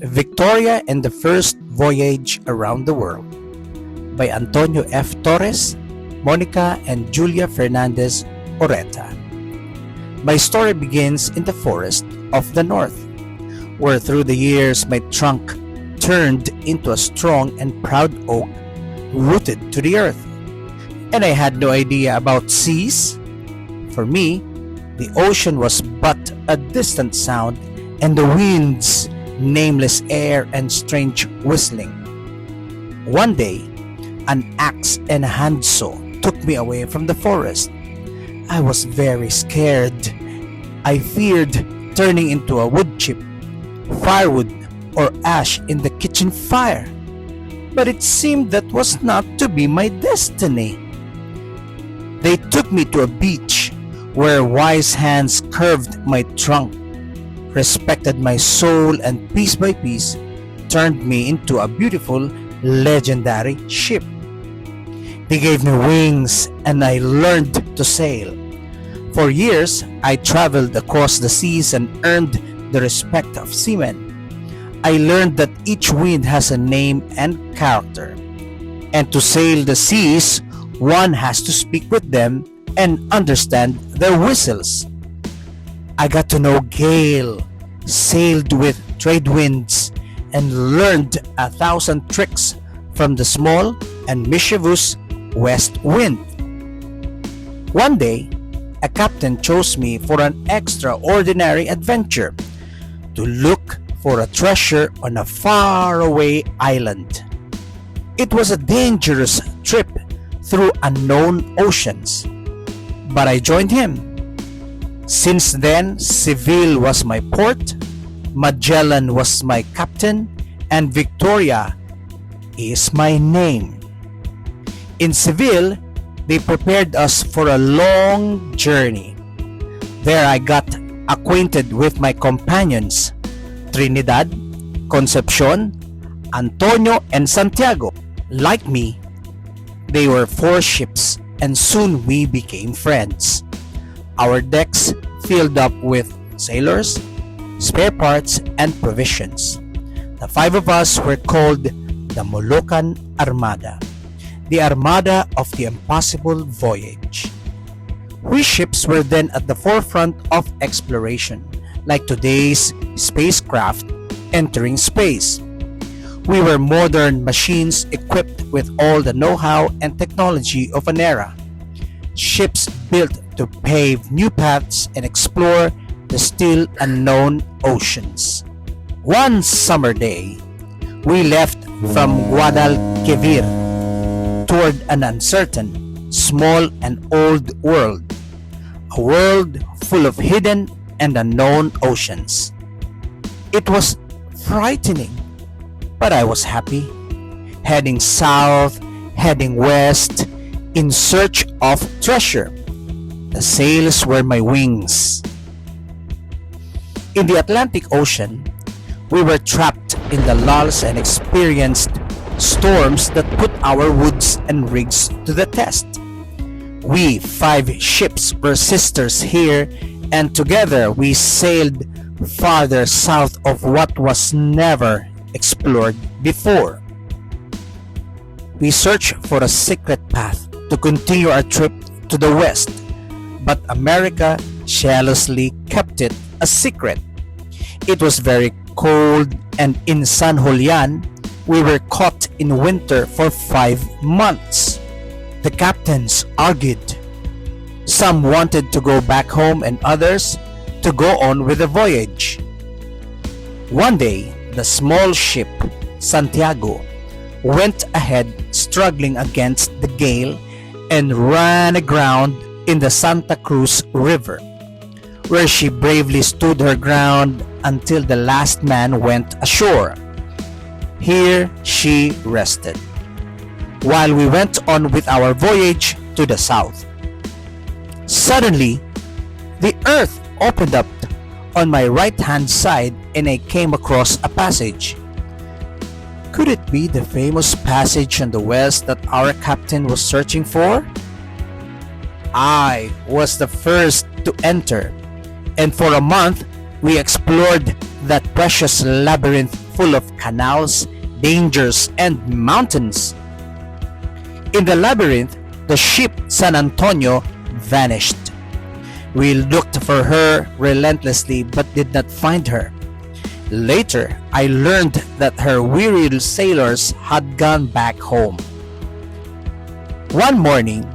Victoria and the First Voyage Around the World by Antonio F. Torres, Monica and Julia Fernandez Oreta. My story begins in the forest of the north, where through the years my trunk turned into a strong and proud oak rooted to the earth. And I had no idea about seas. For me, the ocean was but a distant sound, and the winds nameless air and strange whistling. One day, an axe and a handsaw took me away from the forest. I was very scared. I feared turning into a wood chip, firewood, or ash in the kitchen fire. But it seemed that was not to be my destiny. They took me to a beach where wise hands curved my trunk, respected my soul, and piece by piece turned me into a beautiful, legendary ship. They gave me wings and I learned to sail. For years, I traveled across the seas and earned the respect of seamen. I learned that each wind has a name and character. And to sail the seas, one has to speak with them and understand their whistles. I got to know gale, sailed with trade winds, and learned 1,000 tricks from the small and mischievous west wind. One day, a captain chose me for an extraordinary adventure to look for a treasure on a faraway island. It was a dangerous trip through unknown oceans, but I joined him. Since then, Seville was my port, Magellan was my captain, and Victoria is my name. In Seville, they prepared us for a long journey. There I got acquainted with my companions, Trinidad, Concepcion, Antonio, and Santiago. Like me, they were 4 ships, and soon we became friends. Our decks filled up with sailors, spare parts, and provisions. The 5 of us were called the Moluccan Armada, the Armada of the Impossible Voyage. We ships were then at the forefront of exploration, like today's spacecraft entering space. We were modern machines equipped with all the know-how and technology of an era. Ships built to pave new paths and explore the still unknown oceans. One summer day, we left from Guadalquivir toward an uncertain, small and old world, a world full of hidden and unknown oceans. It was frightening, but I was happy, heading south, heading west, in search of treasure. The sails were my wings. In the Atlantic Ocean, we were trapped in the lulls and experienced storms that put our woods and rigs to the test. We 5 ships were sisters here, and together we sailed farther south of what was never explored before. We searched for a secret path to continue our trip to the west, but America jealously kept it a secret. It was very cold, and in San Julian, we were caught in winter for 5 months. The captains argued. Some wanted to go back home and others to go on with the voyage. One day, the small ship, Santiago, went ahead struggling against the gale and ran aground in the Santa Cruz River, where she bravely stood her ground until the last man went ashore. Here she rested, while we went on with our voyage to the south. Suddenly, the earth opened up on my right-hand side and I came across a passage. Could it be the famous passage in the west that our captain was searching for? I was the first to enter, and for a month we explored that precious labyrinth full of canals, dangers, and mountains. In the labyrinth, the ship San Antonio vanished. We looked for her relentlessly but did not find her. Later, I learned that her weary sailors had gone back home. One morning,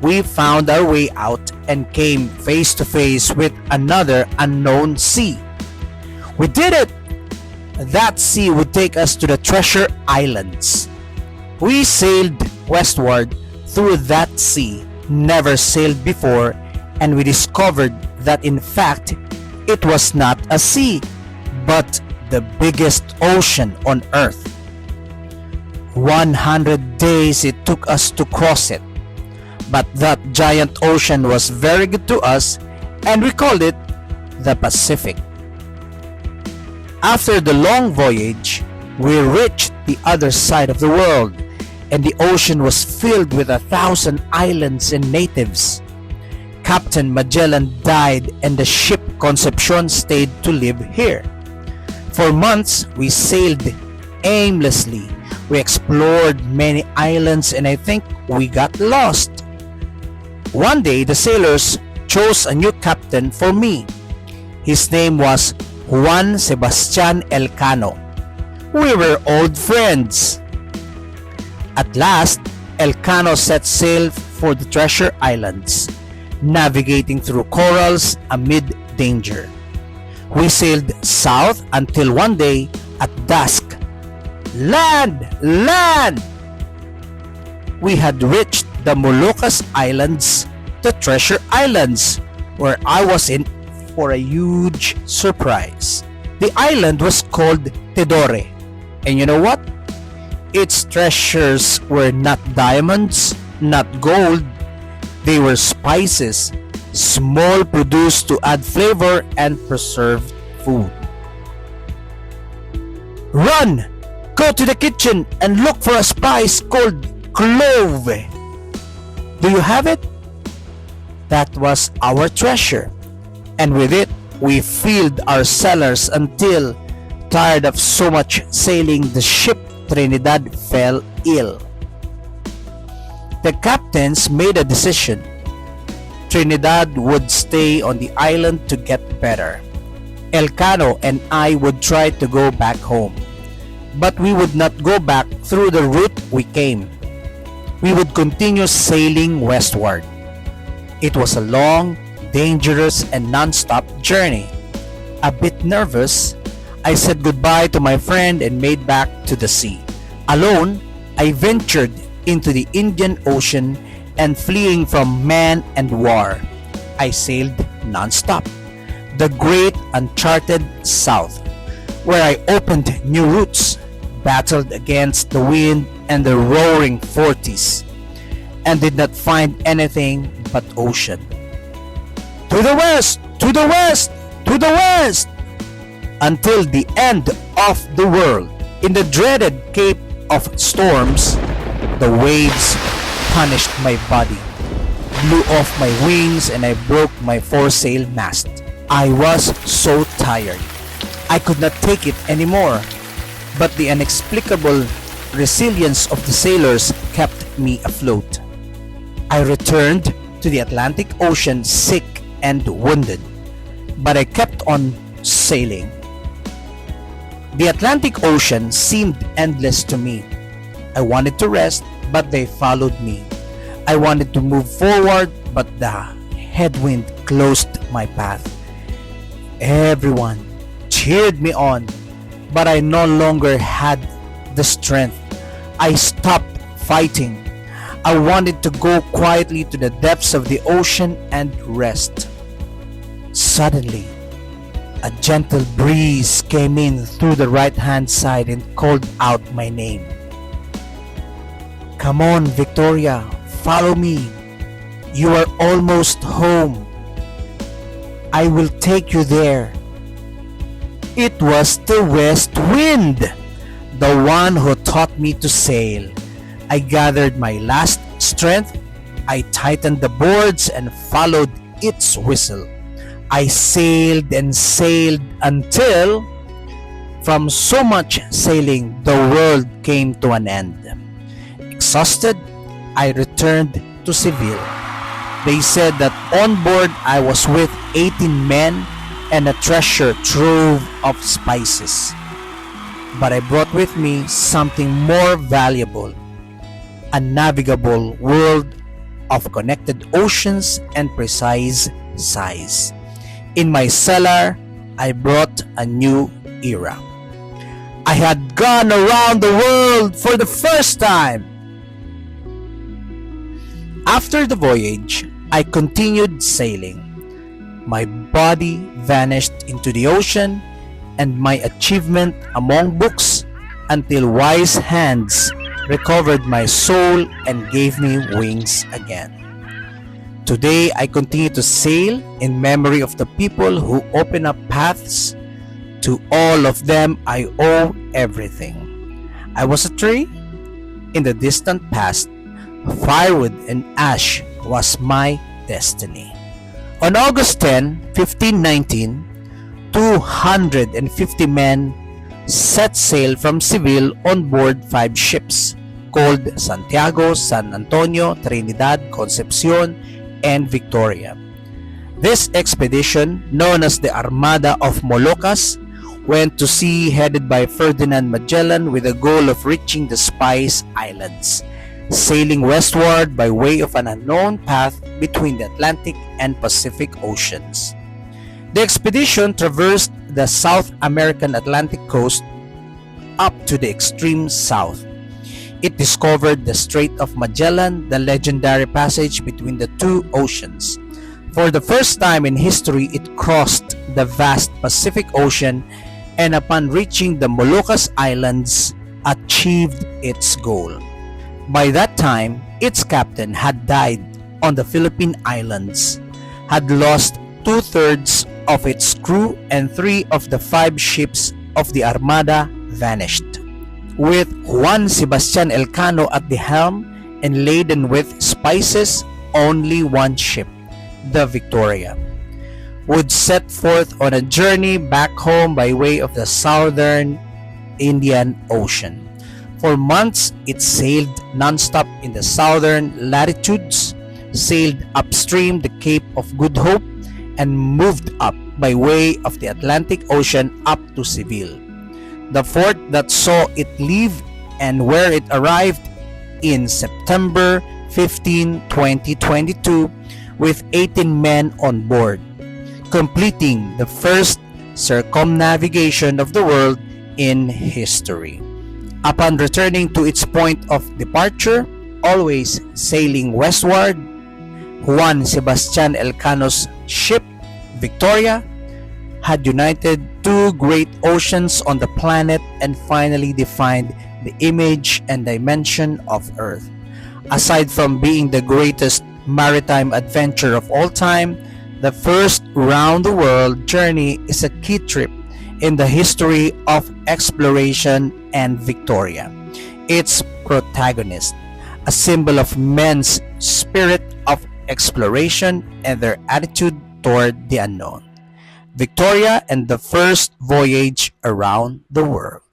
we found our way out and came face to face with another unknown sea. We did it! That sea would take us to the Treasure Islands. We sailed westward through that sea, never sailed before, and we discovered that in fact, it was not a sea, but the biggest ocean on Earth. 100 days it took us to cross it, but that giant ocean was very good to us and we called it the Pacific. After the long voyage, we reached the other side of the world, and the ocean was filled with 1,000 islands and natives. Captain Magellan died and the ship Concepcion stayed to live here. For months, we sailed aimlessly. We explored many islands and I think we got lost. One day, the sailors chose a new captain for me. His name was Juan Sebastian Elcano. We were old friends. At last, Elcano set sail for the Treasure Islands, navigating through corals amid danger. We sailed south until one day at dusk, land! Land! We had reached the Moluccas Islands, the Treasure Islands, where I was in for a huge surprise. The island was called Tidore, and you know what? Its treasures were not diamonds, not gold. They were spices, small produce to add flavor and preserve food. Run! Go to the kitchen and look for a spice called clove. Do you have it? That was our treasure, and with it we filled our cellars until, tired of so much sailing, the ship Trinidad fell ill. The captains made a decision. Trinidad would stay on the island to get better. Elcano and I would try to go back home, but we would not go back through the route we came. We would continue sailing westward. It was a long, dangerous, and non-stop journey. A bit nervous, I said goodbye to my friend and made back to the sea. Alone, I ventured into the Indian Ocean and fleeing from man and war, I sailed non-stop. The great uncharted South, where I opened new routes, battled against the wind and the roaring forties, and did not find anything but ocean. To the west! To the west! To the west! Until the end of the world. In the dreaded Cape of Storms, the waves punished my body, blew off my wings, and I broke my foresail mast. I was so tired. I could not take it anymore, but the inexplicable resilience of the sailors kept me afloat. I returned to the Atlantic Ocean sick and wounded, but I kept on sailing. The Atlantic Ocean seemed endless to me. I wanted to rest, but they followed me. I wanted to move forward, but the headwind closed my path. Everyone cheered me on, but I no longer had the strength. I stopped fighting. I wanted to go quietly to the depths of the ocean and rest. Suddenly, a gentle breeze came in through the right-hand side and called out my name. Come on, Victoria, follow me. You are almost home. I will take you there. It was the west wind, the one who taught me to sail. I gathered my last strength. I tightened the boards and followed its whistle. I sailed and sailed until From so much sailing, the world came to an end. Exhausted, I returned to Seville. They said that on board I was with 18 men and a treasure trove of spices. But I brought with me something more valuable, a navigable world of connected oceans and precise size. In my cellar, I brought a new era. I had gone around the world for the first time. After the voyage, I continued sailing. My body vanished into the ocean and my achievement among books until wise hands recovered my soul and gave me wings again. Today, I continue to sail in memory of the people who open up paths. To all of them, I owe everything. I was a tree in the distant past. Firewood and ash was my destiny. On August 10, 1519, 250 men set sail from Seville on board 5 ships called Santiago, San Antonio, Trinidad, Concepcion, and Victoria. This expedition, known as the Armada of Moluccas, went to sea headed by Ferdinand Magellan with the goal of reaching the Spice Islands, sailing westward by way of an unknown path between the Atlantic and Pacific Oceans. The expedition traversed the South American Atlantic coast up to the extreme south. It discovered the Strait of Magellan, the legendary passage between the two oceans. For the first time in history, it crossed the vast Pacific Ocean and upon reaching the Moluccas Islands, achieved its goal. By that time, its captain had died on the Philippine Islands, had lost 2/3 of its crew, and 3 of the 5 ships of the Armada vanished. With Juan Sebastian Elcano at the helm and laden with spices, only one ship, the Victoria, would set forth on a journey back home by way of the southern Indian Ocean. For months, it sailed non-stop in the southern latitudes, sailed upstream the Cape of Good Hope, and moved up by way of the Atlantic Ocean up to Seville, the port that saw it leave and where it arrived in September 15, 2022 with 18 men on board, completing the first circumnavigation of the world in history. Upon returning to its point of departure, always sailing westward, Juan Sebastian Elcano's ship, Victoria, had united 2 great oceans on the planet and finally defined the image and dimension of Earth. Aside from being the greatest maritime adventure of all time, the first round-the-world journey is a key trip in the history of exploration and Victoria, its protagonist, a symbol of men's spirit of exploration and their attitude toward the unknown. Victoria and the first voyage around the world.